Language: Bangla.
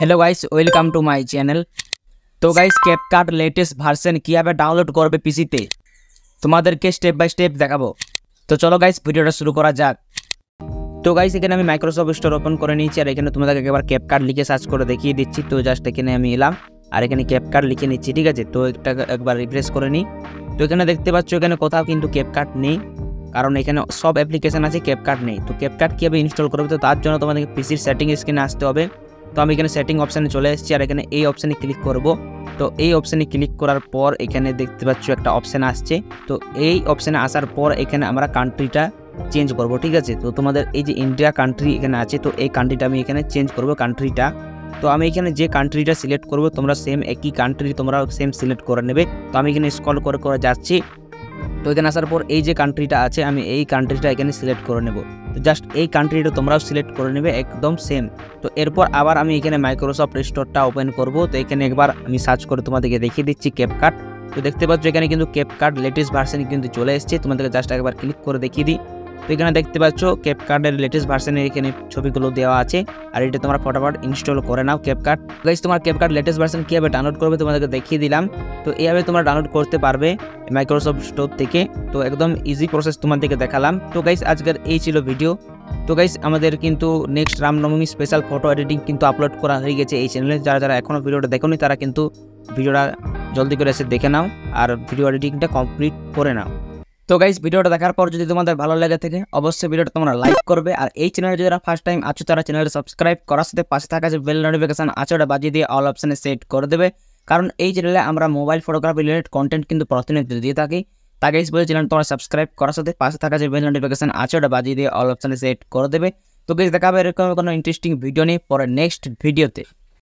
Hello guys welcome to my channel. तो गाइस कैपकाट लेटेस्ट भार्सन কিভাবে ডাউনলোড করবে পিসিতে তোমাদেরকে স্টেপ বাই স্টেপ দেখাবো। তো চলো গাইস ভিডিওটা শুরু করা যাক। তো গাইস এখানে আমি মাইক্রোসফট স্টোর ওপেন করে নিয়েছি আর এখানে তোমাদেরকে একবার ক্যাপকাট লিখে সার্চ করে দেখিয়ে দিচ্ছি। তো জাস্ট এখানে আমি এলাম আর এখানে ক্যাপকাট লিখে নিচ্ছি, ঠিক আছে। তো এটা একবার রিফ্রেশ করে নিই। তো এখানে দেখতে পাচ্ছ এখানে কোথাও কিন্তু ক্যাপকাট নেই, কারণ এখানে সব অ্যাপ্লিকেশন আছে, ক্যাপকাট নেই। তো ক্যাপকাট কীভাবে ইনস্টল করবে, তো তার জন্য তোমাদেরকে পিসির সেটিং স্ক্রিনে আসতে হবে। তো আমি এখানে সেটিং অপশানে চলে এসেছি আর এখানে এই অপশানে ক্লিক করব। তো এই অপশানে ক্লিক করার পর এখানে দেখতে পাচ্ছ একটা অপশান আসছে। তো এই অপশানে আসার পর এখানে আমরা কান্ট্রিটা চেঞ্জ করব, ঠিক আছে। তো তোমাদের এই যে ইন্ডিয়া কান্ট্রি এখানে আছে, তো এই কান্ট্রিটা আমি এখানে চেঞ্জ করব কান্ট্রিটা। তো আমি এখানে যে কান্ট্রিটা সিলেক্ট করব তোমরা সেম একই কান্ট্রি তোমরা সেম সিলেক্ট করে নেবে। তো আমি এখানে স্ক্রল করে করে যাচ্ছি। তো এখানে আসার পর এই যে কান্ট্রিটা আছে আমি এই কান্ট্রিটা এখানে সিলেক্ট করে নেব। তো জাস্ট এই কান্ট্রিটা তোমরাও সিলেক্ট করে নেবে একদম সেম। তো এরপর আবার আমি এখানে মাইক্রোসফট স্টোরটা ওপেন করব। তো এখানে একবার আমি সার্চ করে তোমাদেরকে দেখিয়ে দিচ্ছি ক্যাপকাট। তো দেখতে পাচ্ছ এখানে কিন্তু ক্যাপকাট লেটেস্ট ভার্সন কিন্তু চলে এসেছে। তোমাদেরকে জাস্ট একবার ক্লিক করে দেখিয়ে দিই। তো এখানে দেখতে পাচ্ছ ক্যাপকাটের লেটেস্ট ভার্সনের এখানে ছবিগুলো দেওয়া আছে আর এটা তোমরা ফটাফট ইনস্টল করে নাও ক্যাপকাট। গাইস তোমার ক্যাপকাট লেটেস্ট ভার্সন কীভাবে ডাউনলোড করবে তোমাদেরকে দেখিয়ে দিলাম। তো এইভাবে তোমরা ডাউনলোড করতে পারবে মাইক্রোসফট স্টোর থেকে। তো একদম ইজি প্রসেস তোমাদেরকে দেখালাম। তো গাইস আজকের এই ছিল ভিডিও। তো গাইস আমাদের কিন্তু next Ramnavami special photo editing কিন্তু আপলোড করা হয়ে গেছে এই চ্যানেলে। যারা যারা এখনও ভিডিওটা দেখোনি তারা কিন্তু ভিডিওটা জলদি করে এসে দেখে নাও আর ভিডিও এডিটিংটা কমপ্লিট করে নাও। তো গাইস ভিডিওটা দেখার পর যদি তোমাদের ভালো লাগে থাকে অবশ্যই ভিডিওটা তোমরা লাইক করবে আর এই চ্যানেলে যারা ফার্স্ট টাইম আছো তারা চ্যানেলটা সাবস্ক্রাইব করার সাথে পাশে থাকা যে বেল নোটিফিকেশন আছে ওটা বাজিয়ে দিয়ে অল অপশানে সেট করে দেবে, কারণ এই চ্যানেলে আমরা মোবাইল ফটোগ্রাফি রিলেটেড কন্টেন্ট কিন্তু প্রতিনিয়ত দিয়ে থাকি। তাই গাইস বলে চ্যানেল তোমরা সাবস্ক্রাইব করার সাথে পাশে থাকা যে বেল নোটিফিকেশন আছে ওটা বাজিয়ে দিয়ে অল অপশানে সেট করে দেবে। তো গাইস দেখা হবে এরকম কোনো ইন্টারেস্টিং ভিডিও নিয়ে পরে নেক্সট ভিডিওতে।